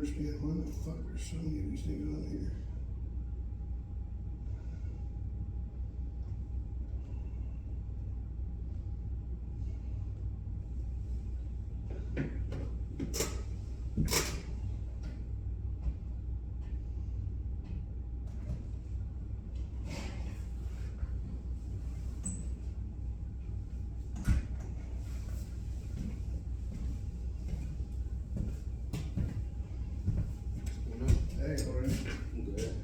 understand why the fuck there's so many of these things on here. Hey, Corey. Good.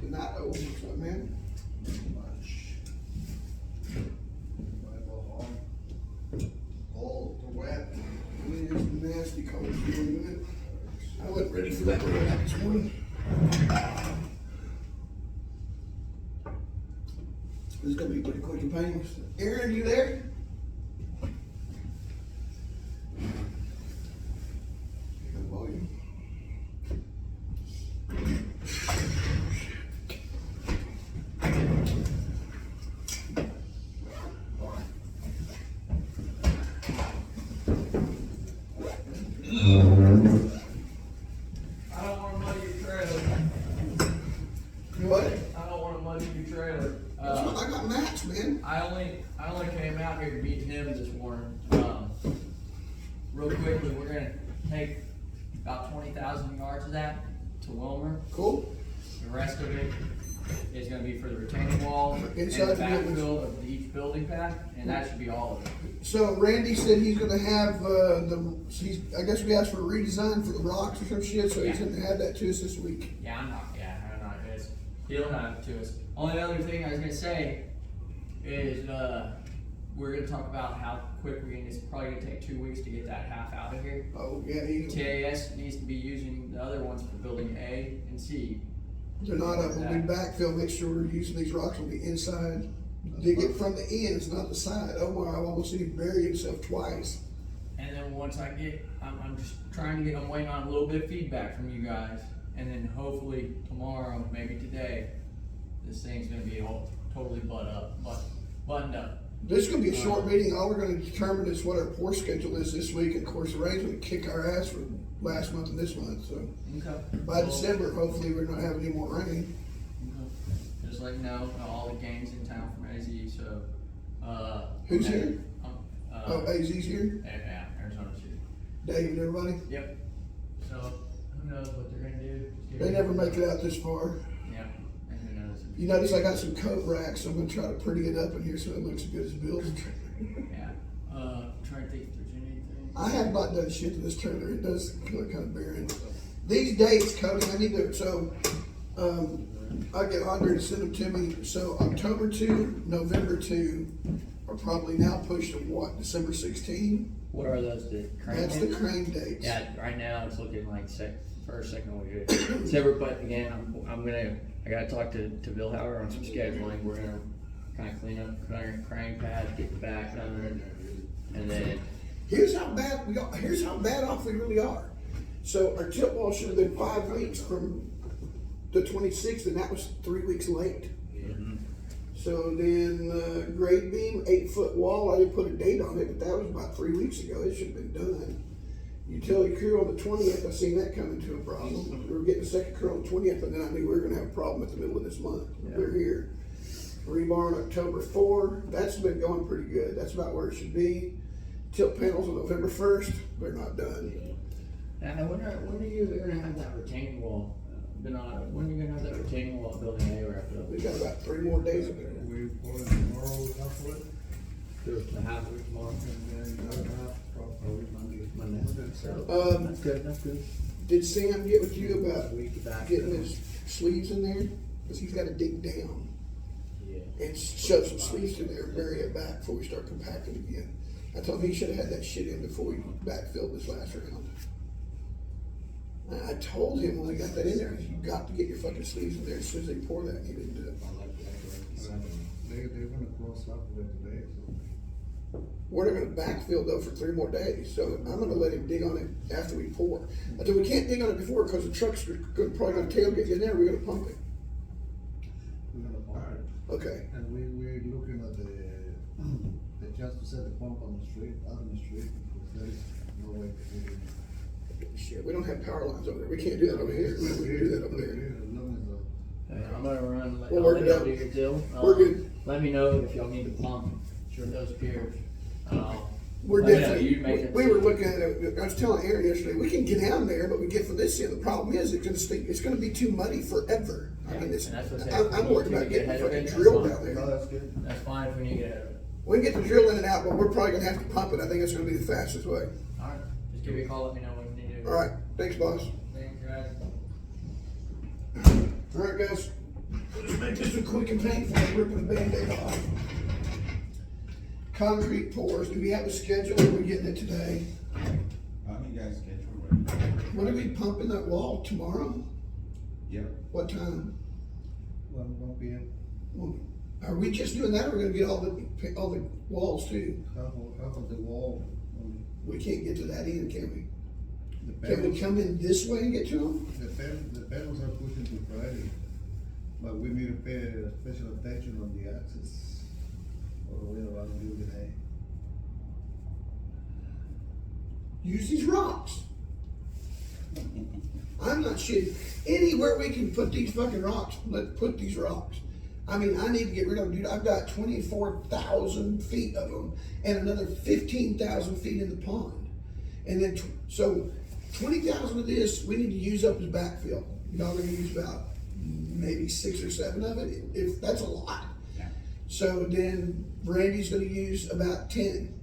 Good night, old. What's up, man? Much. All the wet. It is nasty cold here, isn't it? I wasn't ready for that this morning. This is gonna be pretty quick and painless. Aaron, you there? Good volume. I don't want to muddy your trailer. You what? I don't want to muddy your trailer. I got Max, man. I only came out here to meet him this morning. Real quickly, we're gonna take about 20,000 yards of that to Wilmer. Cool. The rest of it is gonna be for the retaining walls and Inside the the buildings. backfill of each building pad, and that should be all of it. So Randy said he's gonna have I guess we asked for a redesign for the rocks or some shit, so he's Yeah. gonna add that to us this week. I'm not. He'll have it to us. Only other thing I was gonna say is, we're gonna talk about how quick it's probably gonna take 2 weeks to get that half out of here. Oh yeah, TAS needs to be using the other ones for building A and C. they're not up. When we backfill, make sure we're using these rocks on the inside. Dig it from the ends, not the side. Oh my, I've almost seen him bury himself twice. And then once I'm just I'm waiting on a little bit of feedback from you guys. And then hopefully tomorrow, maybe today, this thing's gonna be all totally buttoned up. This is gonna be a short meeting. All we're gonna determine is what our pour schedule is this week. And of course, the rain's gonna kick our ass for last month and this month. So Okay. by December, hopefully, we're not having any more rain. Just let you know, all the gangs in town from AZ, so, Who's okay. here? Oh, AZ's here. Yeah, Arizona's here. Dave and everybody. Yep. So, who knows what they're gonna do? Just They give never me- make it out this far. Yeah, and who knows? You notice I got some coat racks, so I'm gonna try to pretty it up in here so it looks as good as Bill's trailer. Yeah, trying to think if there's anything. I have not done shit to this trailer. It does look kind of barren. These dates, Cody, I need to, I'll get Andre to send them to me. So October 2, November 2 are probably now pushed to what, December 16? What are those, the crane That's the dates? crane dates. Yeah, right now it's looking like first, second week. Except, but again, I gotta talk to Bill Howard on some scheduling. We're gonna kind of clean up crane pads, get the back done, and then Here's how bad we are. Here's how bad off we really are. So our tip wall should have been 5 weeks from the 26th, and that was 3 weeks late. So then grade beam, 8-foot wall. I didn't put a date on it, but that was about 3 weeks ago. It should have been done. Utility crew on the 20th. I seen that come into a problem. We were getting the second crew on the 20th, and then I knew we were going to have a problem at the middle of this month. Yeah. They're here. Rebar on October 4. That's been going pretty good. That's about where it should be. Tilt panels on November 1st. They're not done. And when are you gonna have that retaining wall? When are you gonna have that retaining wall building A wrapped up? We got about 3 more days of it. We pour it tomorrow, half of it. The half week tomorrow. And then the other half, probably Monday. So, That's good, that's good. Did Sam get with you about Week back. getting his sleeves in there? Because he's got to dig down Yeah. and shove some sleeves in there and bury it back before we start compacting again. I told him he should have had that shit in before we backfilled this last round. And I told him when I got that in there, you got to get your fucking sleeves in there as soon as they pour that. And he didn't do it. they're gonna close up with today, so. We're not gonna backfill though for 3 more days, so I'm gonna let him dig on it after we pour. I said, we can't dig on it before because the trucks are probably gonna tailgate in there, we're gonna pump it. We're gonna pump it. Okay, And we're looking at just to set the pump on the street, out on the street, because there is no way to do it. Shit, we don't have power lines over there. We can't do that over here. We can do that over there. As long as I'm gonna run, We'll I'll work let it y'all out. do your deal. We're good. Let me know if y'all need to pump those piers. We're Let me know. definitely, You make it we were so- looking at it, I was telling Aaron yesterday, we can get down there, but we get from this end, the problem is, it's gonna be too muddy forever. I mean, it's, And that's what's I'm happening. worried You about get getting ahead of fucking it, drill that's down no, there. that's good. That's fine if we need to get ahead of it. We can get the drill in and out, but we're probably gonna have to pump it. I think that's gonna be the fastest way. Alright, just give me a call, let me know when you need to. All right, thanks, boss. Thanks, guys. All right, guys, let's make this one quick and painful, I'm ripping the Band-Aid off. Concrete pours, do we have a schedule, or are we getting it today? How many guys scheduled right? When are we pumping that wall, tomorrow? Yep. What time? 1 p.m. Well, are we just doing that, or we're gonna get all the walls too? Half of the wall. We can't get to that end, can we? The Can we panels, come in this way and get to them? the panels are pushing to Friday, but we need to pay special attention on the access all the way around the building. Use these rocks. I'm not shitting. Anywhere we can put these fucking rocks, let's put these rocks. I mean, I need to get rid of them, dude. I've got 24,000 feet of them and another 15,000 feet in the pond. And then, so 20,000 of this, we need to use up as backfill. Y'all gonna use about maybe 6 or 7 of it, if that's a lot. Yeah. So then Randy's gonna use about 10.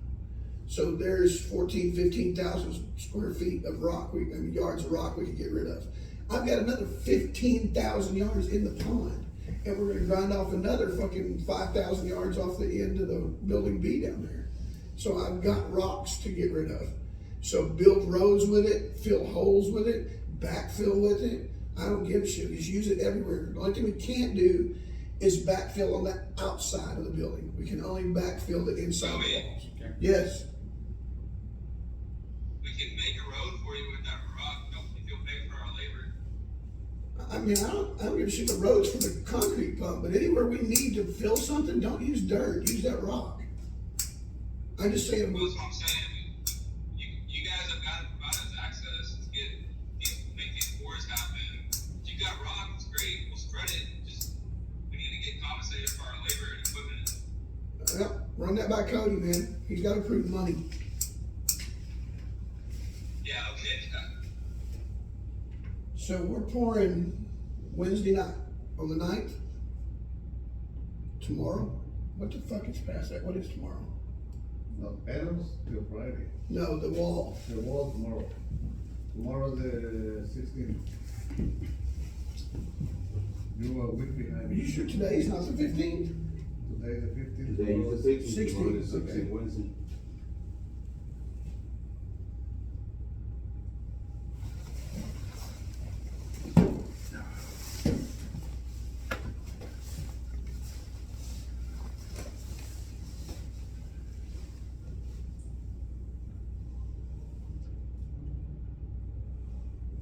So there's 15,000 square feet of rock, yards of rock we could get rid of. I've got another 15,000 yards in the pond, and we're gonna grind off another fucking 5,000 yards off the end of the building B down there. So I've got rocks to get rid of. So build roads with it, fill holes with it, backfill with it. I don't give a shit, just use it everywhere. The only thing we can't do is backfill on the outside of the building. We can only backfill the inside of the walls. Okay. Yes. We can make a road for you with that rock, if you'll pay for our labor. I mean, I don't give a shit the roads for the concrete pump, but anywhere we need to fill something, don't use dirt, use that rock. I'm just saying, Well, that's what I'm saying. You guys have got to provide us access to make these pours happen. If you got rock, it's great. We'll spread it. Just, we need to get compensated for our labor and equipment. well, run that by Cody, man. He's got approved money. Yeah, okay. So we're pouring Wednesday night on the 9th. Tomorrow? What the fuck is past that? What is tomorrow? No, panels till Friday. No, the wall. The wall tomorrow. Tomorrow the 16th. You are a week Are behind. you sure today's not the 15th? Today the 15th. Today tomorrow is the 16th, 16th, tomorrow is the okay. 16th, Wednesday.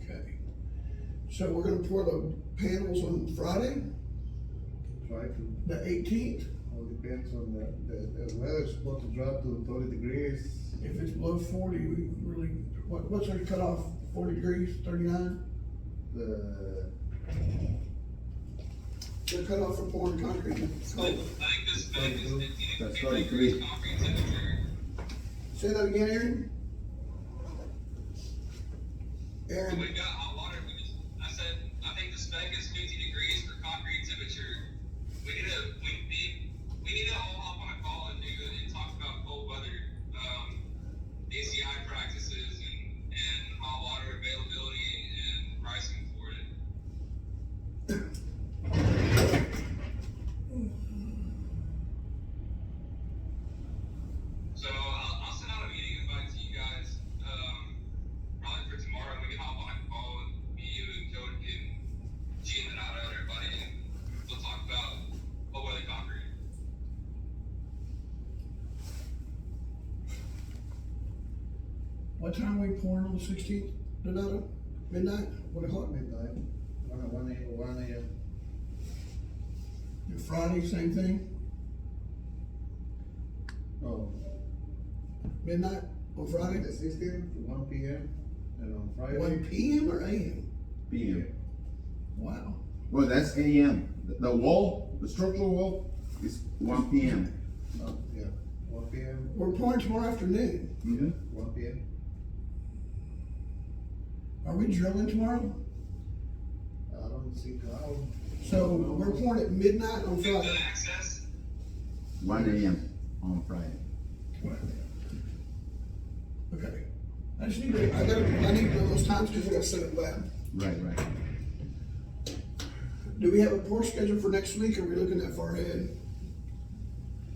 Okay. So we're gonna pour the panels on Friday, Try to. the 18th. All depends on the weather's supposed to drop to 30 degrees. If it's below 40, we really, what's our cutoff? 40 degrees, 39? The The cutoff for pouring concrete. It's I cold. think this spec is 15 That's 15 right, degrees great. concrete temperature. Say that again, Aaron? So Aaron, we've got hot water. I said, I think the spec is 50 degrees for concrete temperature. We need to all hop on a call and talk about cold weather, ACI practices and hot water availability and pricing for it. So I'll send out a meeting invite to you guys, probably for tomorrow. We can hop on a call with me, you, and Cody, and Gene and Nada and everybody, and we'll talk about cold weather concrete. what time are we pouring on the 16th? Donato? Midnight? What o'clock? midnight, 1 a.m. Your Friday, same thing? Oh, Midnight on Friday? the 16th, 1 p.m. And on One Friday, PM or AM? PM. Wow. Well, that's AM. The wall, the structural wall is 1 PM. yeah, 1 PM, We're pouring tomorrow afternoon. Mhm. 1 PM. Are we drilling tomorrow? I don't see how. So we're pouring at midnight on Good Friday. access. 1 AM on Friday. Okay. I just need to, I need to know those times because I gotta set it lab. Right. Do we have a pour schedule for next week? Or are we looking that far ahead?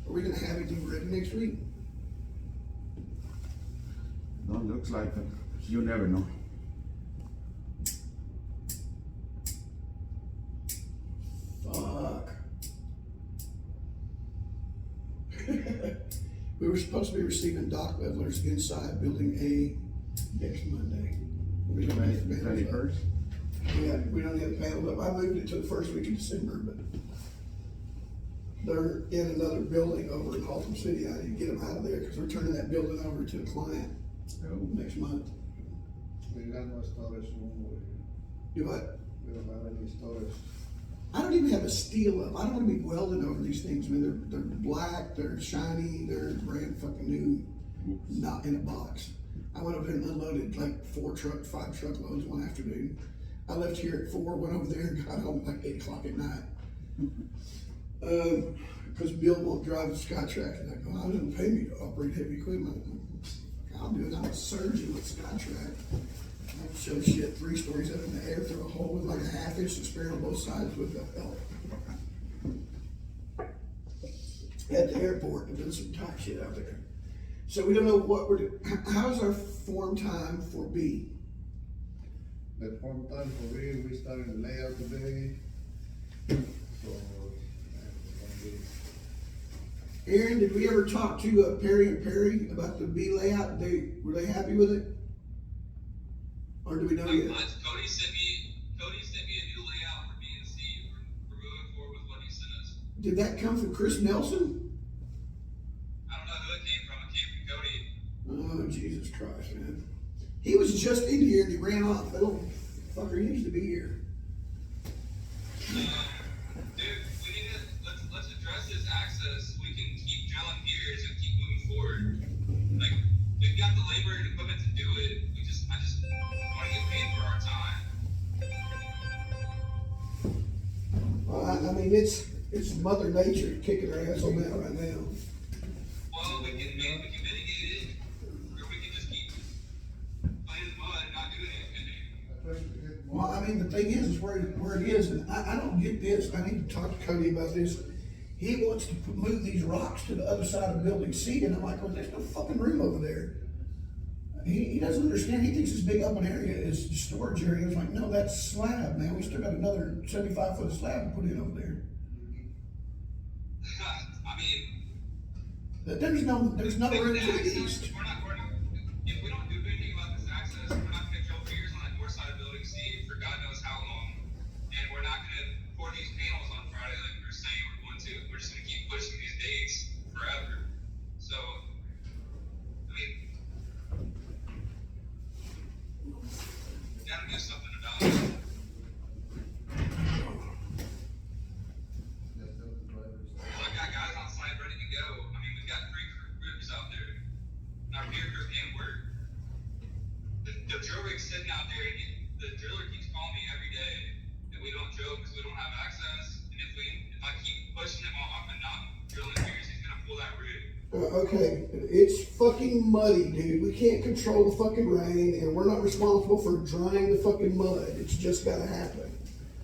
Are we gonna have anything ready next week? No, looks like it. You never know. Fuck. We were supposed to be receiving dock levelers inside building A next Monday. We don't have the panels up. 21st? Yeah, we don't have the panels up. I moved it to the first week of December, but they're in another building over in Haltom City. I need to get them out of there because we're turning that building over to a client Oh. next month. We got no storage room. Do what? We don't have any storage. I don't even have a steel up. I don't want to be welding over these things. I mean, they're black, they're shiny, they're brand fucking new, not in a box. I went over there and unloaded like 5 truckloads one afternoon. I left here at 4, went over there and got home like 8 o'clock at night. Because Bill won't drive the Skytrack. And I go, I didn't pay me to operate heavy equipment. I'll do it. I'm a surgeon with Skytrack. I show shit 3 stories up in the air through a hole with like a 1/2 inch to spare on both sides with a belt. At the airport, and doing some tight shit out there. So we don't know what we're doing. How's our form time for B? The form time for we started the layout today. So, Aaron, did we ever talk to Perry and Perry about the B layout? Were they happy with it? Or do we know yet? Cody sent me a new layout for B and C. We're moving forward with what he sent us. Did that come from Chris Nelson? I don't know who it came from. It came from Cody. Oh, Jesus Christ, man. He was just in here and he ran off. That little fucker, he needs to be here. Dude, we need to let's address this access. We can keep drilling gears and keep moving forward. Like we've got the labor and equipment to do it. I just want to get paid for our time. Well, I mean, it's Mother Nature kicking her ass on that right now. Well, we can mitigate it, or we can just keep playing in the mud and not doing anything. Well, I mean, the thing is where it is, and I don't get this. I need to talk to Cody about this. He wants to move these rocks to the other side of building C, and I'm like, well, there's no fucking room over there. He doesn't understand. He thinks this big open area is the storage area. It's like, no, that's slab, man. We still got another 75-foot slab to put in over there. I mean, There's no room to the access, east. if we don't do anything about this access, we're not gonna drill gears on that north side of building C for God knows how long. And we're not gonna pour these panels on Friday like we were saying we're going to. We're just gonna keep pushing these dates forever. So, I mean, we gotta do something about it. I got guys on site ready to go. I mean, we've got 3 crews out there. And our gear crews can't work. The drill rig's sitting out there, and the driller keeps calling me every day that we don't drill because we don't have access. And if I keep pushing him off and not drilling gears, he's gonna pull that rig. Okay, it's fucking muddy, dude. We can't control the fucking rain, and we're not responsible for drying the fucking mud. It's just gotta happen.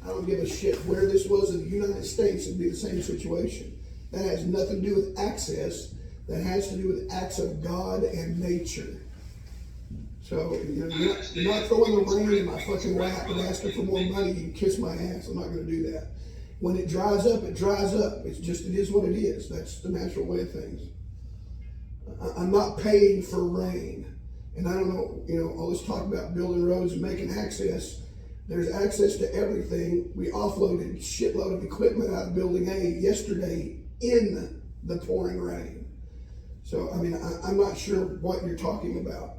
I don't give a shit where this was in the United States. It'd be the same situation. That has nothing to do with access. That has to do with acts of God and nature. So, you know, you're not throwing the rain in my fucking lap and asking for more money. You can kiss my ass. I'm not gonna do that. When it dries up, it dries up. It is what it is. That's the natural way of things. I'm not paying for rain. And I don't know, you know, all this talk about building roads and making access. There's access to everything. We offloaded a shitload of equipment out of building A yesterday in the pouring rain. So, I mean, I'm not sure what you're talking about.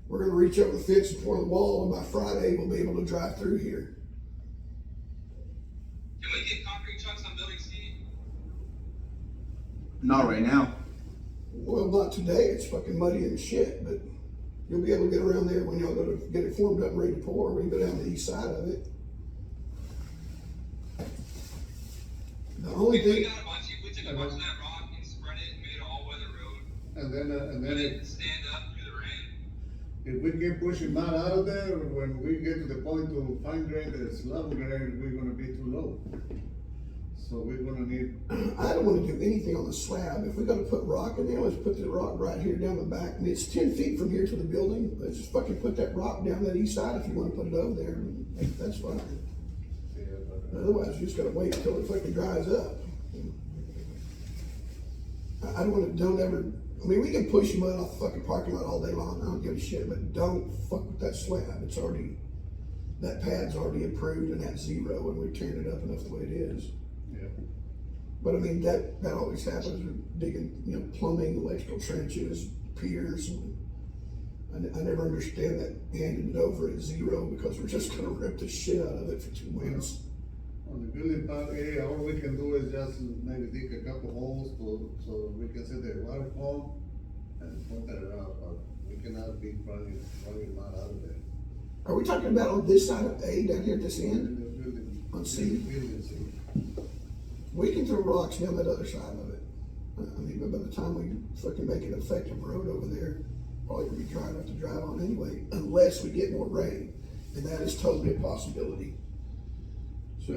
We're gonna reach over the fence and pour the wall, and by Friday, we'll be able to drive through here. Can we get concrete trucks on building C? Not right now. Well, not today, it's fucking muddy and shit, but you'll be able to get around there when y'all go to get it formed up and ready to pour, when you go down the east side of it. The only If we thing, got a bunch, if we took a bunch of that rock and spread it and made an all-weather road, And then let it stand up through the rain. if we can push him out of there, when we get to the point to fine grain, it's level grade, we're gonna be too low. So we're gonna need, I don't wanna do anything on the slab. If we gotta put rock in there, let's put the rock right here down the back. I mean, it's 10 feet from here to the building. Let's just fucking put that rock down that east side if you wanna put it over there. That's fine. Otherwise, you just gotta wait until it fucking dries up. I don't ever, I mean, we can push mud off the fucking parking lot all day long, I don't give a shit, but don't fuck with that slab. It's already, that pad's already improved and at zero, and we've turned it up enough the way it is. yeah. But I mean, that always happens with digging, you know, plumbing, electrical trenches, piers, and I never understand that handing it over at zero, because we're just gonna rip the shit out of it for 2 months. On the building part, all we can do is just maybe dig a couple holes so we can set the water pump and pump that around, but we cannot be running mud out of there. Are we talking about on this side of A, down here at this In end? the building. On C? Building C. We can throw rocks down that other side of it. I mean, but by the time we fucking make an effective road over there, probably gonna be dry enough to drive on anyway, unless we get more rain, and that is totally a possibility. So,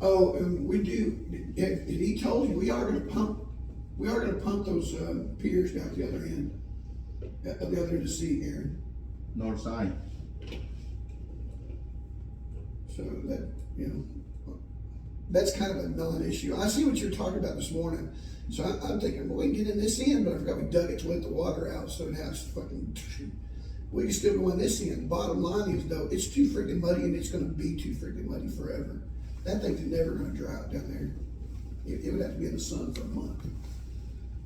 oh, and we do, if he told you, we are gonna pump those, piers down at the other end, at the other end of C, Aaron. North side. So that, you know, that's kind of a non-issue. I see what you're talking about this morning. So I'm thinking, well, we can get in this end, but I forgot we dug it to let the water out, so it has fucking, we can still go in this end. Bottom line is though, it's too freaking muddy, and it's gonna be too freaking muddy forever. That thing's never gonna dry out down there. It would have to be in the sun for a month.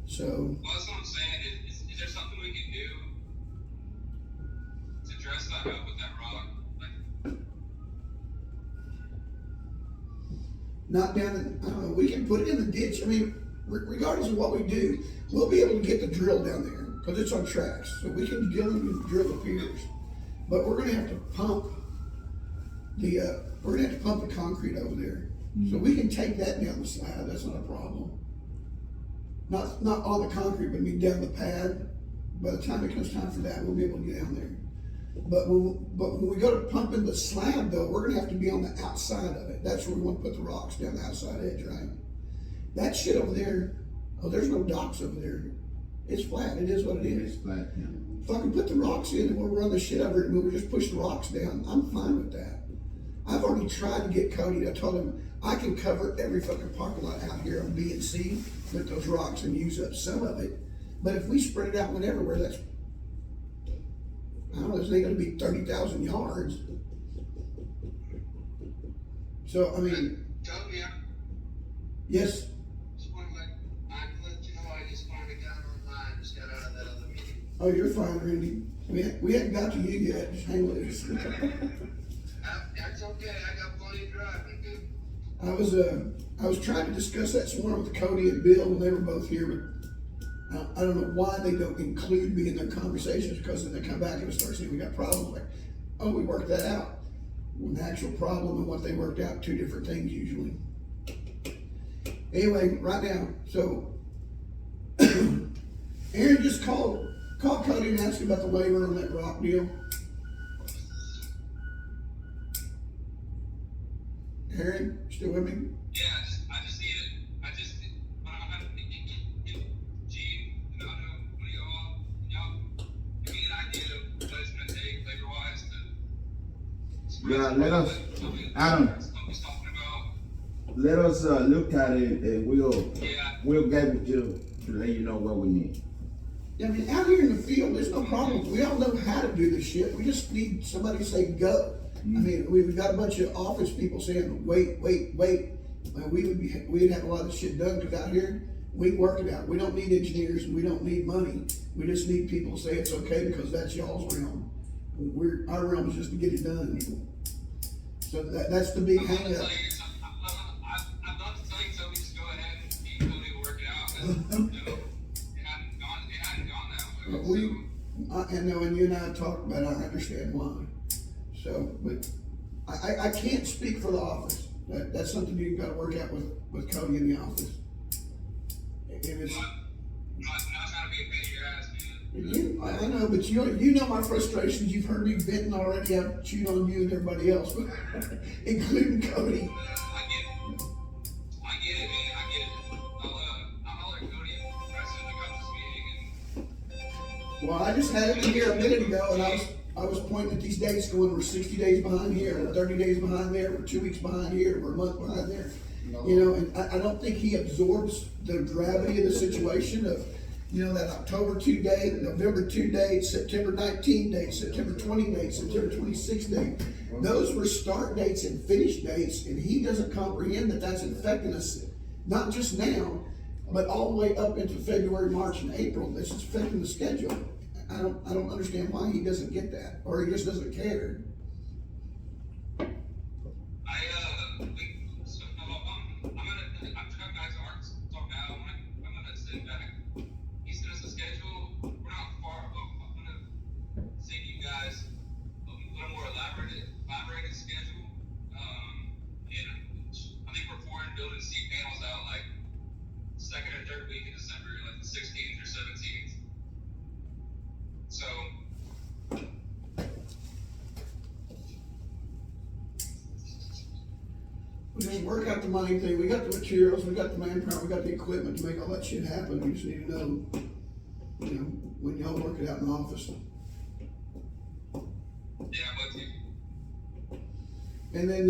So, Well, that's what I'm saying, is there something we can do to dress that up with that rock? Like, not down in, I don't know, we can put it in the ditch. I mean, regardless of what we do, we'll be able to get the drill down there, because it's on tracks, so we can go and drill the piers. But we're gonna have to pump the concrete over there. So we can take that down the slab, that's not a problem. Not on the concrete, but I mean down the pad. By the time it comes time for that, we'll be able to get down there. But when we go to pump in the slab though, we're gonna have to be on the outside of it. That's where we wanna put the rocks, down the outside edge, right? That shit over there, oh, there's no docks over there. It's flat, it is what it is. It's flat, yeah. Fucking put the rocks in and we'll run the shit over it and we'll just push the rocks down. I'm fine with that. I've already tried to get Cody, I told him, I can cover every fucking parking lot out here on B and C with those rocks and use up some of it. But if we spread it out and everywhere, that's, I don't know, it's ain't gonna be 30,000 yards. So, I mean, Toby, I yes, just want to let you know I just finally got online, just got out of that other meeting. oh, you're fine, Randy. We hadn't got to you yet, just hang with us. That's okay, I got plenty of driving to do. I was trying to discuss that this morning with Cody and Bill, and they were both here, but I don't know why they don't include me in their conversations, because then they come back and start saying we got problems, like, oh, we worked that out. When the actual problem and what they worked out, two different things usually. Anyway, right now, so Aaron just call Cody and ask about the waiver on that rock deal. Aaron, still with me? yeah, I just need it, I'm gonna get Gene and Otto, when you go up, y'all, give me an idea of what it's gonna take labor-wise to spread Yeah, this let road us- that Toby's Adam. talking about. Let us, look at it and Yeah. we'll get with you to let you know what we need. Yeah, I mean, out here in the field, there's no problem. We all know how to do this shit. We just need somebody to say go. I mean, we've got a bunch of office people saying, wait. We'd have a lot of shit done, because out here, we can work it out. We don't need engineers and we don't need money. We just need people to say it's okay because that's y'all's realm. Our realm is just to get it done. So that's the big I'm not to hangup. tell you, I'm not to tell you, Toby, just go ahead and be Toby to work it out. 'Cause, you know, it hadn't gone that way. I know, and you and I talked about it, I understand why. So, but I can't speak for the office. That's something you've gotta work out with Cody in the office. And it's, Not trying to be a pain in your ass, man. I know, but you know my frustrations. You've heard me venting already. I've chewed on you and everybody else, including Cody. I get it, man. I get it. I'll let Cody and Preston to come to this meeting and Well, I just had it in here a minute ago, and I was pointing at these dates, going, we're 60 days behind here, we're 30 days behind there, we're 2 weeks behind here, we're a month behind there. No. You know, and I don't think he absorbs the gravity of the situation of, you know, that October 2 date, November 2 date, September 19 date, September 20 date, September 26 date. Those were start dates and finish dates, and he doesn't comprehend that that's affecting us, not just now, but all the way up into February, March, and April. This is affecting the schedule. I don't understand why he doesn't get that, or he just doesn't care. I'm trying back to Arkansas now. I'm gonna send back. He sent us a schedule. We're not far, but I'm gonna send you guys a little more elaborated schedule. And I think we're pouring building C panels out like second or third week in December, like the 16th or 17th. So. We just work out the money thing. We got the materials, we got the manpower, we got the equipment to make all that shit happen. We just need to know, you know, when y'all work it out in the office. Yeah, but And then,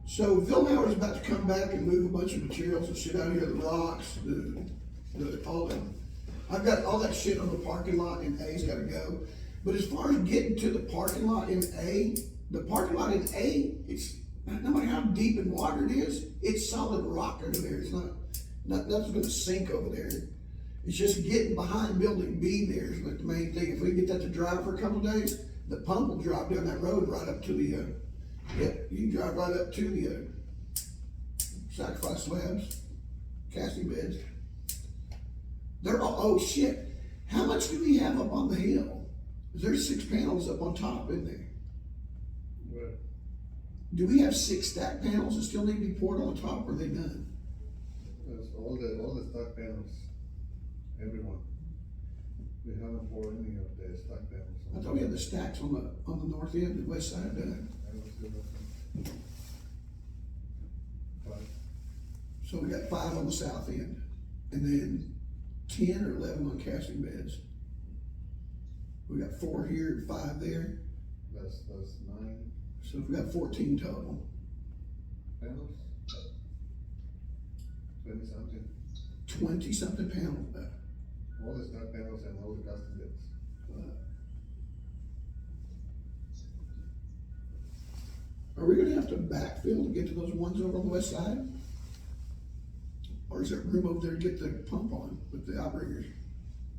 so Vilhauer's about to come back and move a bunch of materials and shit out here, the rocks, all that. I've got all that shit on the parking lot in A's gotta go. But as far as getting to the parking lot in A, the parking lot in A, it's, no matter how deep in water it is, it's solid rock over there. It's nothing's gonna sink over there. It's just getting behind building B there is like the main thing. If we get that to dry for a couple of days, the pump will drop down that road right up to the, you can drive right up to the, sacrifice slabs, casting beds. They're all, oh shit, how much do we have up on the hill? There's 6 panels up on top, isn't there? But Do we have 6 stack panels that still need to be poured on top, or are they done? there's all the stock panels, everyone. We haven't poured any of the stock panels. I thought we had the stacks on the north end, the west side done. I don't see that. But So we got 5 on the south end, and then 10 or 11 on casting beds. We got 4 here and 5 there, that's 9 so we got 14 total. panels. 20 something. 20 something panels left. All the stock panels and all the custom bits. Are we gonna have to backfill to get to those ones over on the west side? Or is there room over there to get the pump on with the outriggers?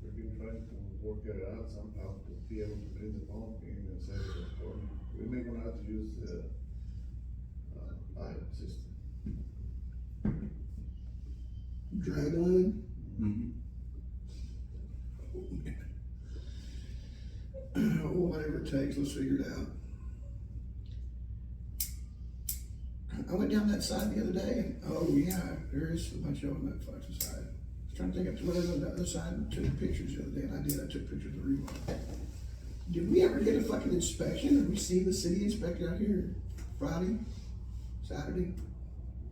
We've been trying to work it out somehow to be able to bring the pump in and set it up for me. We may gonna have to use the, pipe system. Drag line? Whatever it takes, let's figure it out. I went down that side the other day, and oh yeah, there is a bunch of them on that fucking side. I was trying to think of whether on the other side and took pictures the other day, and I did, I took pictures of the rebar. Did we ever get a fucking inspection? Did we see the city inspector out here Friday, Saturday?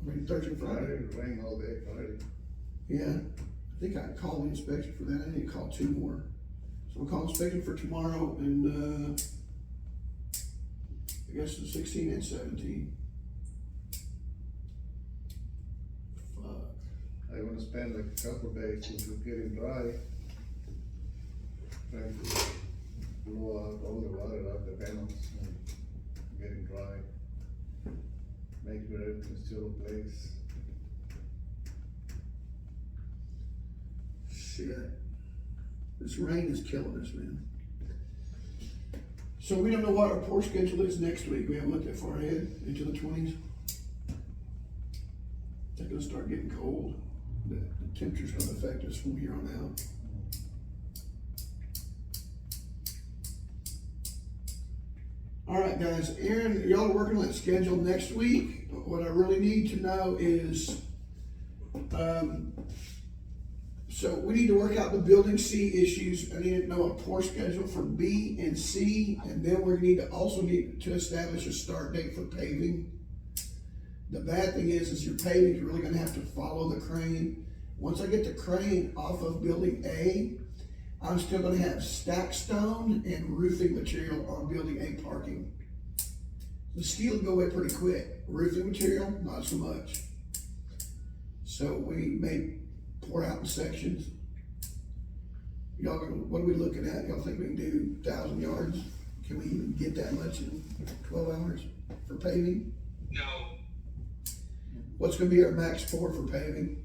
I mean Thursday, Friday? It rained all day Friday. Yeah, I think I called the inspection for that, I need to call 2 more. So we'll call inspection for tomorrow and, I guess the 16 and 17. Fuck. I wanna spend like a couple days since it's getting dry. Trying to blow out all the water out the panels and getting dry. Make sure everything's still in place. Shit. This rain is killing us, man. So we don't know what our pour schedule is next week. We haven't looked that far ahead into the 20s. It's gonna start getting cold. The temperature's gonna affect us from here on out. All right, guys. Aaron, y'all are working on that schedule next week. What I really need to know is, so we need to work out the building C issues. I need to know a pour schedule for B and C, and then we need to establish a start date for paving. The bad thing is your paving is really gonna have to follow the crane. Once I get the crane off of building A, I'm still gonna have stack stone and roofing material on building A parking. The steel will go away pretty quick. Roofing material, not so much. So we may pour out in sections. Y'all, what are we looking at? Y'all think we can do 1,000 yards? Can we even get that much in 12 hours for paving? No, What's gonna be our max pour for paving?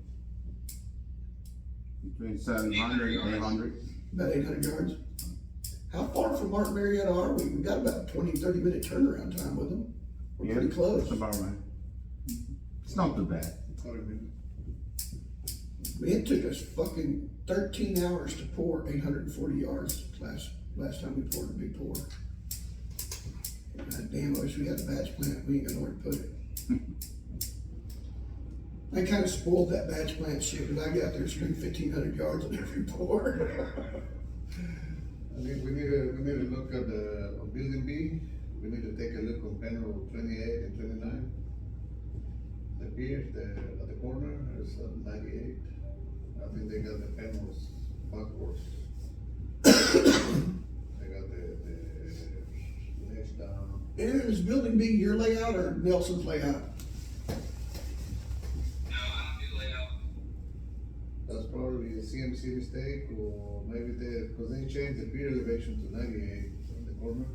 Between 700 and 800. About 800 yards. How far from Martin Marietta are we? We've got about 20, 30-minute turnaround time with them. We're pretty close. That's about right. It's not too bad. It took us fucking 13 hours to pour 840 yards last time we poured a big pour. God damn, I wish we had a batch plant. We ain't got nowhere to put it. I kind of spoiled that batch plant shit because I got there screaming 1,500 yards on every pour. I think we need to look at the building B. We need to take a look on panel 28 and 29. The pier, at the corner is 98. I think they got the panels backwards. They got the legs down. Aaron, is building B your layout or Nelson's layout? no, I don't do layout. That's probably a CMC mistake, or maybe because they changed the pier elevation to 98 on the corner.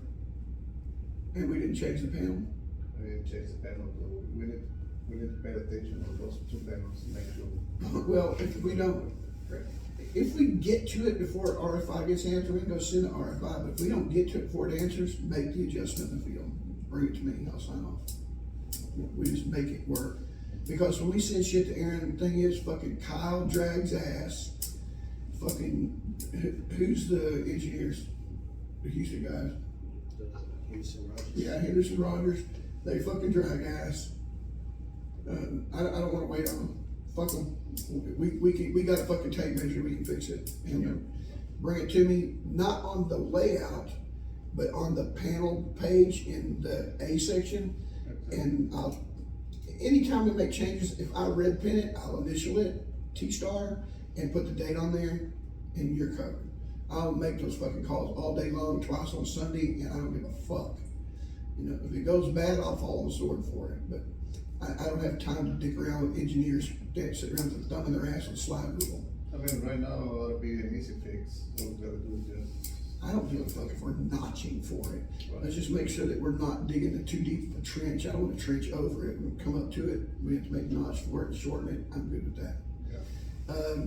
And we didn't change the panel? They didn't change the panel, so we need to pay attention on those two panels to make sure. Well, if we get to it before RFI gets answered, we can go send the RFI, but if we don't get to it before it answers, make the adjustment in the field. Bring it to me, I'll sign off. We just make it work. Because when we send shit to Aaron, the thing is, fucking Kyle drags ass. Fucking, who's the engineers? The Houston guys? Yeah, Henderson Rogers. They fucking drag ass. I don't wanna wait on them. Fuck them. We got a fucking tape measure, we can fix it. And bring it to me, not on the layout, but on the panel page in the A section. And anytime we make changes, if I red pin it, I'll initial it, T-star, and put the date on there, and you're covered. I'll make those fucking calls all day long, twice on Sunday, and I don't give a fuck. You know, if it goes bad, I'll fall on the sword for it, but I don't have time to dick around with engineers that sit around with a thumb in their ass and slide rule. I mean, right now, that'll be an easy fix. All we gotta do is just. I don't give a fuck if we're notching for it. Let's just make sure that we're not digging it too deep of a trench. I don't want to trench over it and come up to it. We have to make notch for it and shorten it. I'm good with that. Yeah.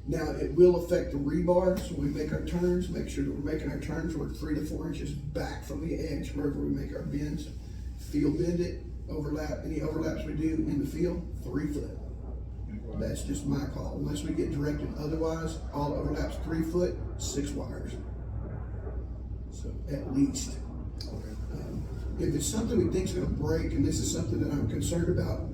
Now, it will affect the rebar, so we make our turns, make sure that we're making our turns, we're 3 to 4 inches back from the edge wherever we make our bends. Field bend it, overlap, any overlaps we do in the field, 3 foot. That's just my call. Unless we get directed otherwise, all overlaps 3 foot, 6 wires. So at least. If it's something we think's gonna break, and this is something that I'm concerned about,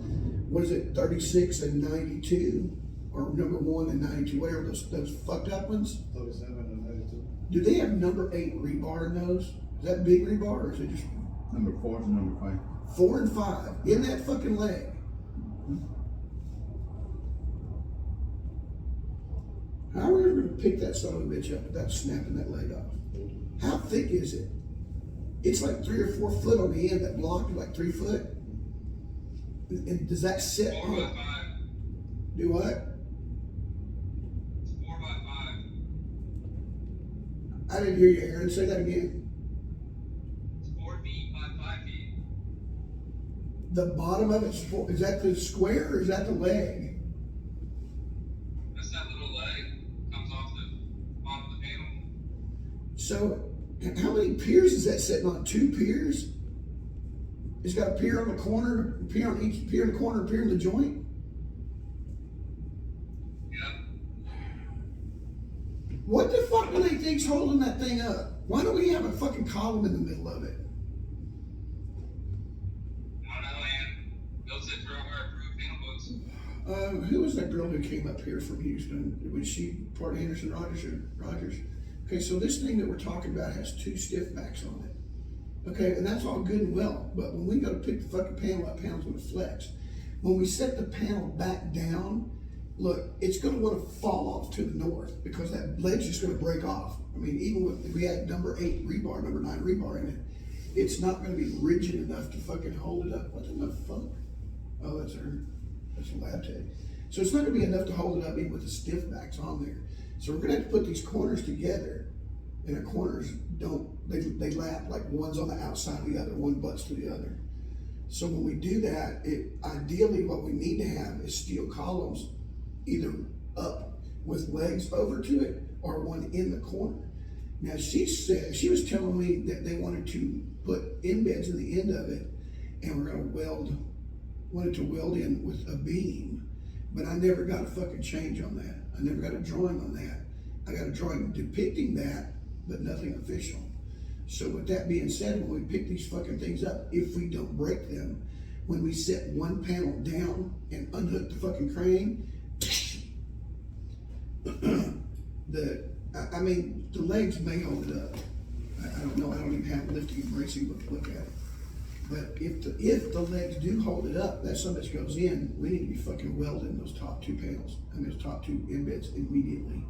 what is it, 36 and 92? Or number 1 and 92, whatever those fucked up ones? 37 and 92. Do they have number 8 rebar in those? Is that big rebar, or is it just Number 4 to number 5. 4 and 5 in that fucking leg? How are we ever gonna pick that son of a bitch up without snapping that leg off? How thick is it? It's like 3 or 4 foot on the end. That block is like 3 foot. And does that sit 4 on by it? 5. Do what? 4 by 5. I didn't hear you, Aaron. Say that again. It's 4 feet by 5 feet. The bottom of it, is that the square or is that the leg? That's that little leg comes So, how many piers is that sitting on? 2 piers? It's got a pier on the corner, a pier on each pier in the corner, a pier in the joint? Yep. What the fuck do they think's holding that thing up? Why don't we have a fucking column in the middle of it? I don't know, man. Built it for our approved panel books. Who was that girl who came up here from Houston? Was she part of Henderson Rogers or Rogers? Okay, so this thing that we're talking about has 2 stiff backs on it. Okay, and that's all good and well, but when we go to pick the fucking panel up, panel's gonna flex. When we set the panel back down, look, it's gonna wanna fall off to the north because that ledge is gonna break off. I mean, even if we had number 8 rebar, number 9 rebar in it, it's not gonna be rigid enough to fucking hold it up. What the fuck? Oh, that's a lab tech. So it's not gonna be enough to hold it up even with the stiff backs on there. So we're gonna have to put these corners together, and the corners they lap, like one's on the outside of the other, one butts to the other. So when we do that, ideally what we need to have is steel columns, either up with legs over to it or one in the corner. Now she was telling me that they wanted to put embeds in the end of it, and we're gonna wanted to weld in with a beam, but I never got a fucking change on that. I never got a drawing on that. I got a drawing depicting that, but nothing official. So with that being said, when we pick these fucking things up, if we don't break them, when we set one panel down and unhook the fucking crane, the legs may hold it up. I don't know, I don't even have lifting and bracing book to look at it. But if the legs do hold it up, that so much goes in, we need to be fucking welding those top 2 panels, those top 2 embeds immediately.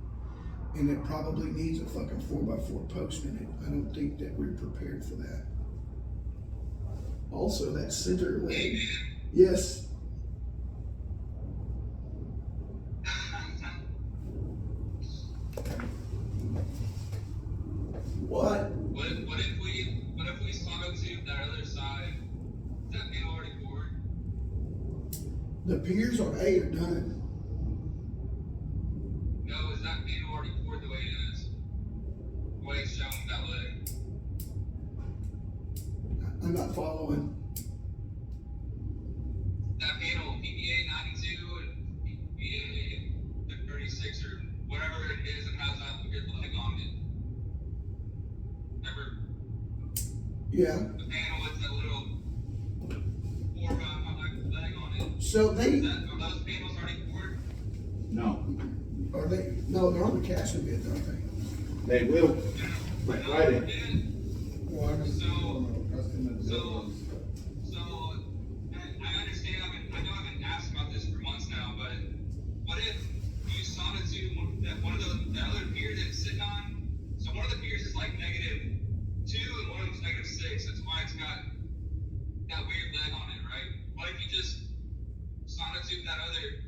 And it probably needs a fucking 4x4 post in it. I don't think that we're prepared for that. Also, that center leg. Yes. What? What if we slot to that other side? Is that panel already poured? The piers on A are done. No, is that panel already poured the way it is? The way it's shown with that leg? I'm not following. That panel, PPA 92 and PPA 36 or whatever it is, and has that weird leg on it. Remember? Yeah. The panel with the little 4x5 leg on it. So Are those panels already poured? No, are they? No, they're on the casting bid, aren't they? they will, Yeah. like I know Friday. they did. Well, I'm just, So- custom and So, build I understand, I know I've been asked about this for months now, but what if you saw it to one of the other piers that it's sitting on? So one of the piers is like -2 and one of them's -6, that's why it's got that weird leg on it, right? What if you just sonotube that other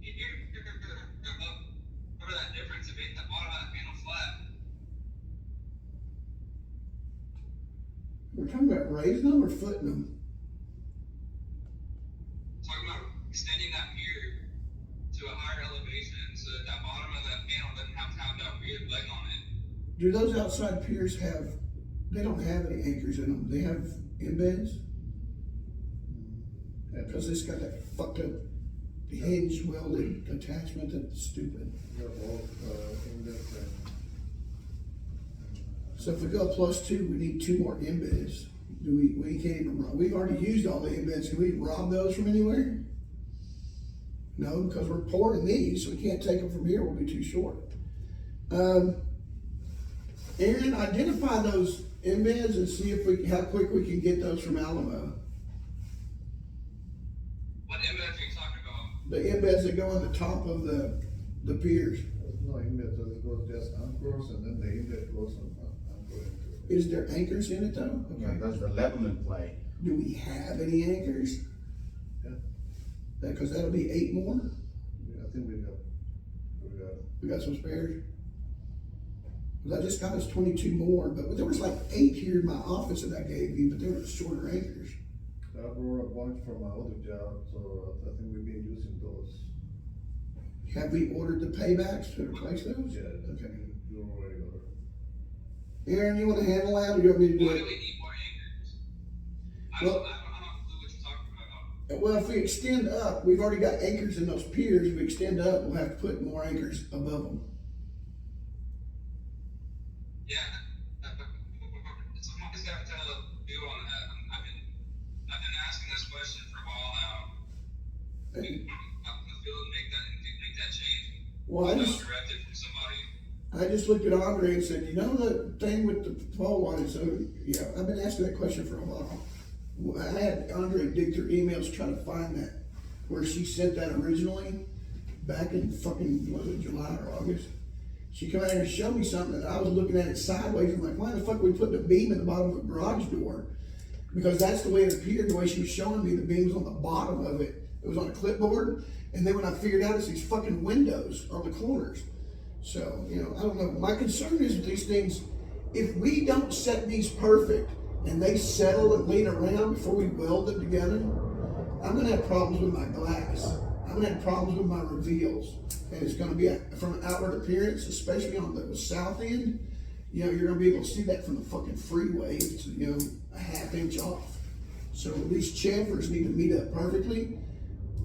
pier, cover that difference and make the bottom of that panel flat? We're talking about raising them or footing them? Talking about extending that pier to a higher elevation so that that bottom of that panel doesn't have to have that weird leg on it. Do those outside piers they don't have any anchors in them, they have embeds? Because it's got that fucked up hinge welded attachment that's stupid. They're both, index and. So if we go +2, we need 2 more embeds. We can't even, we've already used all the embeds, can we rob those from anywhere? No, because we're pouring these, so we can't take them from here, we'll be too short. Aaron, identify those embeds and see how quick we can get those from Alamo. What embeds are you talking about? The embeds that go on the top of the piers. There's no inlet, so it goes just anchors and then the inlet goes on anchor into it. Is there anchors in it though? Yeah, Okay. that's the leveling play. Do we have any anchors? Yeah. Because that'll be 8 more. Yeah, I think we got. We got some spares. 'Cause I just got us 22 more, but there was like 8 here in my office that I gave you, but they were shorter anchors. I brought a bunch from my other job, so I think we've been using those. Have we ordered the paybacks to replace those? Yeah, Okay. you already ordered. Aaron, you wanna handle that, or you want me to do Why it? do we need more acres? Well- I don't have a clue what you're talking about. Well, if we extend up, we've already got anchors in those piers, if we extend up, we'll have to put more anchors above them. Yeah, somebody's got to tell a view on that. I've been asking this question for a while now. I'm gonna feel to make that change. Well, I was directed from somebody. I just looked at Andre and said, you know the thing with the pole on it, so, yeah, I've been asking that question for a while. I had Andre dig through emails trying to find that, where she sent that originally, back in fucking, was it July or August? She come out here and showed me something, and I was looking at it sideways, I'm like, why the fuck are we putting a beam in the bottom of a garage door? Because that's the way it appeared, the way she was showing me, the beam was on the bottom of it, it was on a clipboard, and then when I figured out it's these fucking windows on the corners. So, you know, I don't know, my concern is with these things, if we don't set these perfect, and they settle and lean around before we weld them together, I'm gonna have problems with my glass. I'm gonna have problems with my reveals. And it's gonna be, from an outward appearance, especially on the south end, you know, you're gonna be able to see that from the fucking freeway. It's, you know, a half inch off. So these chamfers need to meet up perfectly.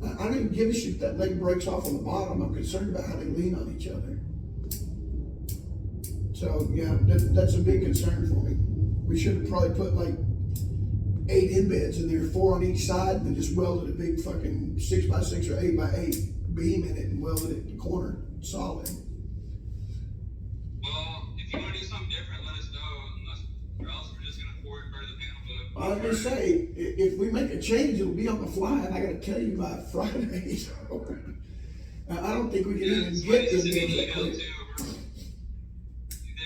I don't even give a shit if that leg breaks off on the bottom. I'm concerned about how they lean on each other. So, yeah, that's a big concern for me. We should have probably put like 8 embeds in there, 4 on each side, and then just welded a big fucking 6x6 or 8x8 beam in it and welded it in the corner solid. Well, if you want to do something different, let us know. Or else we're just gonna pour it per the panel book. I was gonna say, if we make a change, it'll be on the fly, and I gotta tell you by Friday. So, I don't think we can even get Send me an embeds that email quick. too.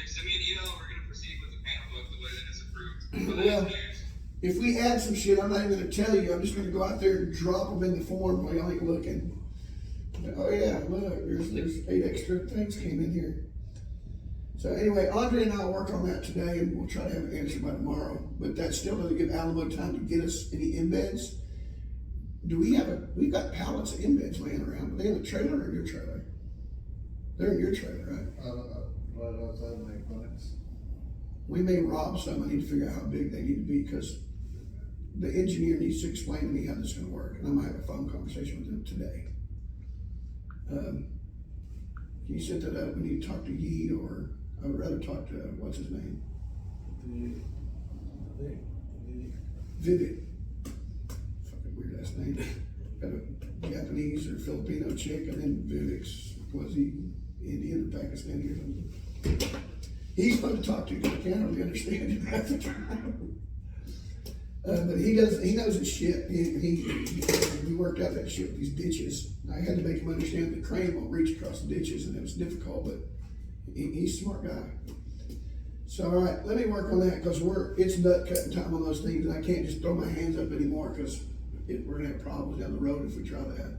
Send me an email. We're gonna proceed with the panel book the way that it's approved. For the Well, engineers. if we add some shit, I'm not even gonna tell you, I'm just gonna go out there and drop them in the form while y'all ain't looking. Oh yeah, look, there's 8 extra things came in here. So anyway, Andre and I will work on that today, and we'll try to have an answer by tomorrow, but that still doesn't give Alamo time to get us any embeds. Do we have we've got pallets of embeds laying around, are they in the trailer or your trailer? They're in your trailer, right? Right outside my clinics. We may rob some, I need to figure out how big they need to be, because the engineer needs to explain to me how this is gonna work, and I'm gonna have a phone conversation with them today. Can you set that up? We need to talk to Yeet, or I would rather talk to, what's his name? Vivek. Fucking weird ass name. Got a Japanese or Filipino chick, and then Vivek's, was he Indian or Pakistani or something? He's fun to talk to, because I can't really understand him half the time. But he knows his shit. We worked out that shit with these ditches. I had to make him understand the crane won't reach across the ditches, and it was difficult, but he's a smart guy. So, all right, let me work on that, because it's nut cutting time on those things, and I can't just throw my hands up anymore, because we're gonna have problems down the road if we try that.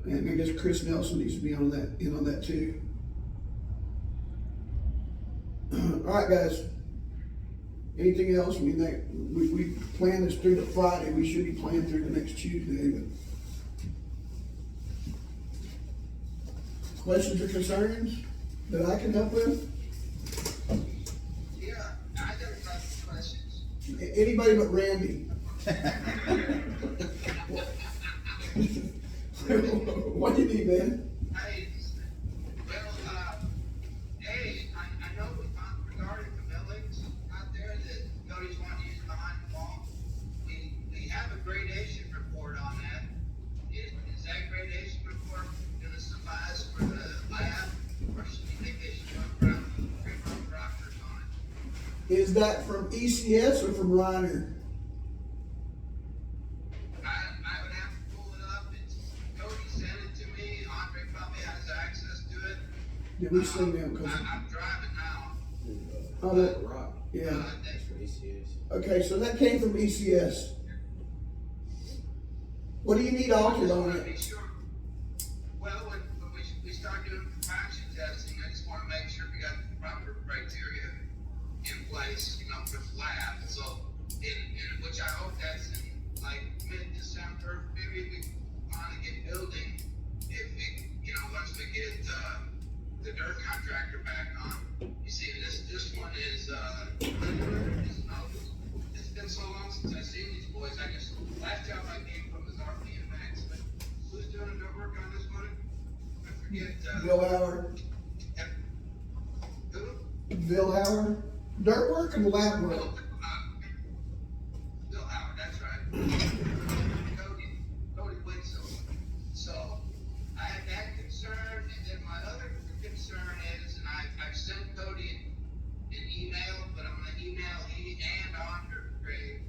And I guess Chris Nelson needs to be in on that too. All right, guys. Anything else? I mean, we planned this through to Friday. We should be playing through the next Tuesday. But questions or concerns that I can help with? Yeah, I got a couple of questions. Anybody but Randy. What do you need, man? Hey, well, hey, I know regarding the millings out there that Cody's wanting to use behind the wall, we have a gradation report on that. Is that gradation report gonna suffice for the lab, or should you think they should go around proctors on it? Is that from ECS or from Reiner? I would have to pull it up. Cody sent it to me. Andre probably has access to it. Did we send them? 'Cause- I'm driving now. oh, yeah. That's for ECS. Okay, so that came from ECS. What do you need altered on it? Well, when we start doing compaction testing, I just wanna make sure we got the proper criteria in place, for the lab. So, in which I hope that's in like mid-December, maybe we finally get building. If we, once we get, the dirt contractor back on. You see, this one is, it's been so long since I've seen these boys, last job I came from was RP and Max, but who's doing the dirt work on this one? I forget, Bill Howard, who? Bill Howard, dirt work and lab work. Bill Howard, that's right. Cody Winslow. So, I had that concern, and then my other concern is, and I've sent Cody an email, but I'm gonna email he and Andre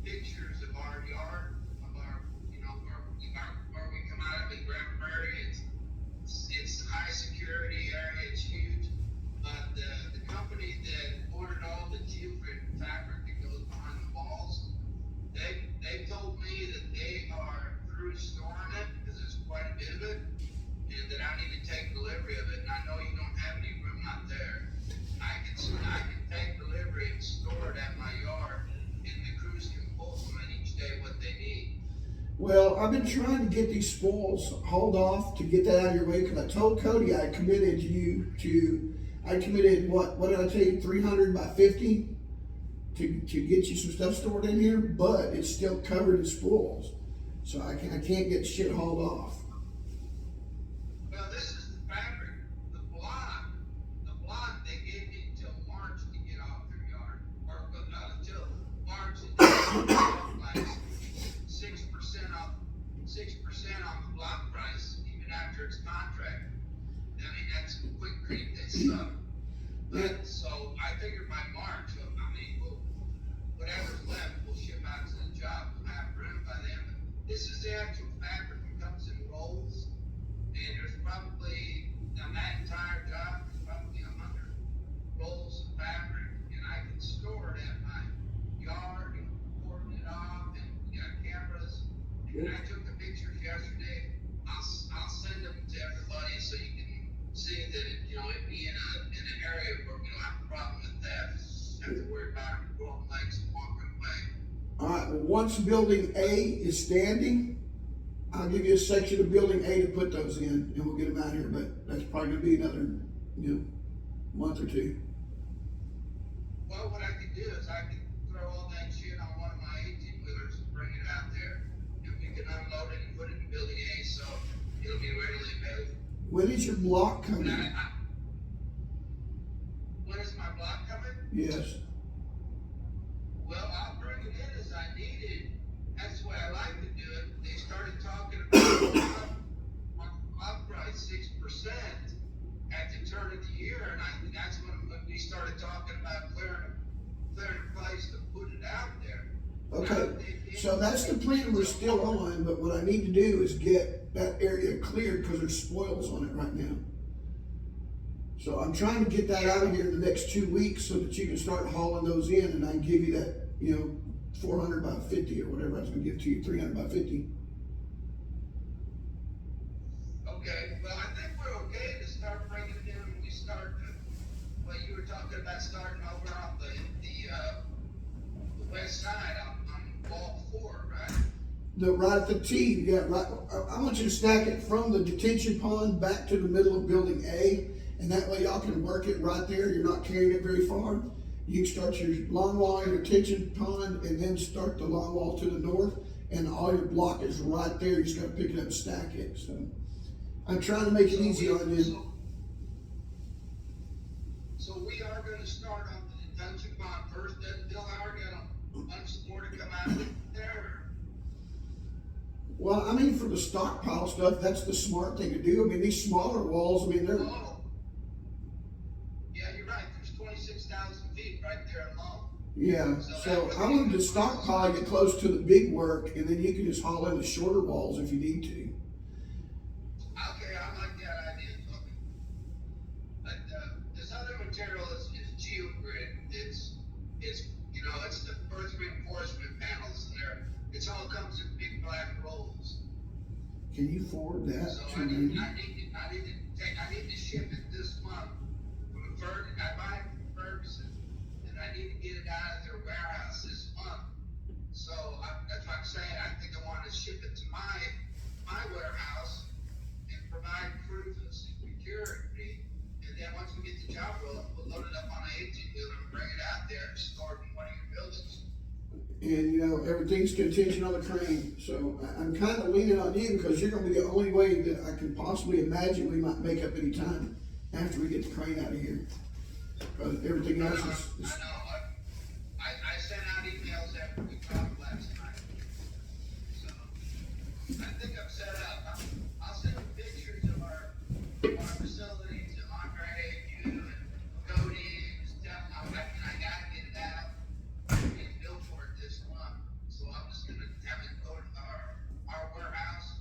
pictures of our yard, of our, where we come out of in Grand Prairie. It's high security area, it's huge, but the company that ordered all the geofriend fabric that goes behind the walls, they told me that they are through storing it, because there's quite a bit of it, and that I need to take delivery of it, and I know you don't have any room out there. I can take delivery and store it at my yard, and the crews can pull from it each day what they need. Well, I've been trying to get these spoils hauled off to get that out of your way, because I told Cody I committed what did I tell you, 300 by 50 to get you some stuff stored in here, but it's still covered in spoils. So I can't get shit hauled off. Well, this is the fabric, the block they gave me until March to get off their yard, or but not until March, and like 6% off the block price, even after its contract. I mean, that's a quick creep, that stuff. But, so I figured by March, whatever's left, we'll ship out to the job, we'll have room by then. But this is the actual fabric that comes in rolls, and there's probably, on that entire job, there's probably 100 rolls of fabric, and I can store it at my yard and cordon it off, and we got cameras. And I took the pictures yesterday. I'll send them to everybody so you can see that it be in an area where we don't have a problem with theft. Have to worry about it growing legs and walking away. All right, well, once building A is standing, I'll give you a section of building A to put those in, and we'll get them out here, but that's probably gonna be another, month or two. Well, what I could do is I could throw all that shit on one of my 18-wheelers and bring it out there, and we can unload it and put it in building A, so it'll be readily available. When is your block coming? When is my block coming? Yes. Well, I'll bring it in as I need it. That's the way I like to do it. They started talking about block price 6% at the turn of the year, and that's when we started talking about clearing a place to put it out there. Okay, so that's the plan we're still on, but what I need to do is get that area cleared, because there's spoils on it right now. So I'm trying to get that out of here in the next 2 weeks so that you can start hauling those in, and I can give you that, 400 by 50 or whatever I was gonna give to you, 300 by 50. Okay, well, I think we're okay to start bringing it in when we start what you were talking about, starting over on the west side on wall 4, right? Right at the T, yeah, right. I want you to stack it from the detention pond back to the middle of building A, and that way y'all can work it right there. You're not carrying it very far. You can start your lawn wall, your detention pond, and then start the lawn wall to the north, and all your block is right there. You just gotta pick it up and stack it. So I'm trying to make it easy on you. So we are gonna start on the detention pond first, then Bill Howard got a bunch more to come out of there. Well, I mean, for the stockpile stuff, that's the smart thing to do. I mean, these smaller walls, they're, Oh. Yeah, you're right, there's 26,000 feet right there alone. yeah. So I wanted to stockpile you close to the big work, and then you can just haul in the shorter walls if you need to. Okay, I like that idea, okay. But, this other material is geogrid, it's the earth reinforcement panels, and it all comes in big black rolls. Can you forward that So to I me? need to ship it this month from I buy it from Ferguson, and I need to get it out of their warehouse this month. So that's what I'm saying, I think I want to ship it to my warehouse and provide proof of security, And, you know, everything's contingent on the crane, so I'm kinda leaning on you because you're gonna be the only way that I can possibly imagine we might make up any time after we get the crane out of here. Cause everything else is, I know, I sent out emails after we talked last night. So, I think I'm set up. I'll send you pictures of our facilities, and Andre, you, and Cody, and stuff. I reckon I gotta get it out. Get billed for it this month, so I'm just gonna have it go to our warehouse,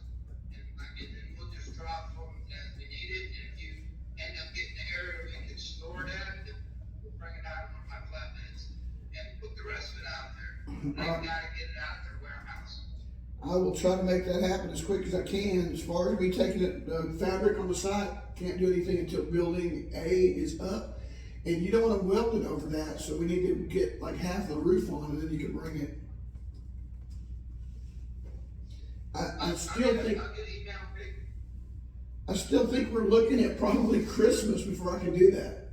and then we'll just drop them as we need it, and if you end up getting the area we can store it at, then we'll bring it out on my flatbeds, and put the rest of it out there. I gotta get it out their warehouse. I will try to make that happen as quick as I can. As far as me taking the fabric on the site, can't do anything until building A is up. And you don't wanna weld it over that, so we need to get like half the roof on and then you can bring it. I still think, I'll get email pic. I still think we're looking at probably Christmas before I can do that.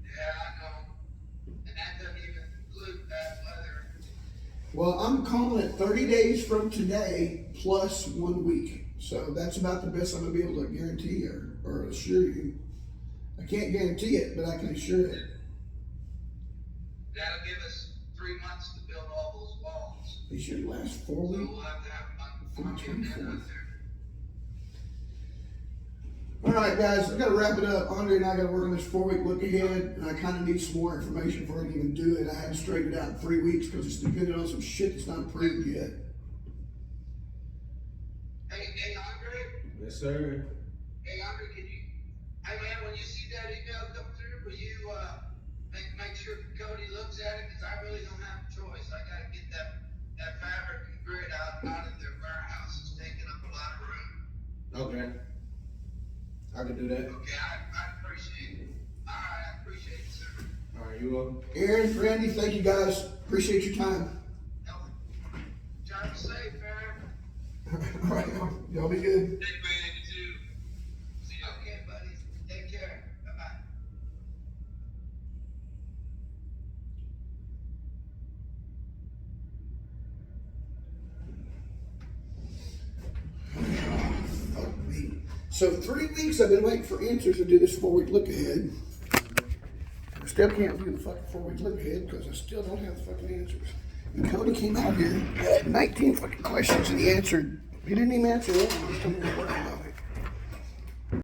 Yeah, I know. And that doesn't even include bad weather. Well, I'm calling it 30 days from today plus 1 week. So that's about the best I'm gonna be able to guarantee or assure you. I can't guarantee it, but I can assure it. That'll give us 3 months to build all those walls. It should last 4 So weeks. we'll have to have, I'm getting that out there. All right, guys, I gotta wrap it up. Andre and I gotta work on this 4-week look ahead, and I kinda need some more information before I can even do it. I had to straighten it out in 3 weeks because it's dependent on some shit that's not approved yet. Hey, Andre? Yes, sir. Hey, Andre, hey man, when you see that email come through, will you, make sure Cody looks at it, cause I really don't have a choice. I gotta get that fabric and grid out of their warehouse. It's taking up a lot of room. Okay. I can do that. Okay, I appreciate it. Alright, I appreciate it, sir. All right, you welcome. Aaron, Randy, thank you guys. Appreciate your time. Drive safe, man. All right, y'all be good. Thank you, man. You too. See ya. Okay, buddy. Take care. Bye-bye. Fuck me. So 3 weeks I've been waiting for answers to do this 4-week look ahead. I still can't do the fucking 4-week look ahead because I still don't have the fucking answers. And Cody came out here, had 19 fucking questions and he didn't even answer one. He just told me to work on it.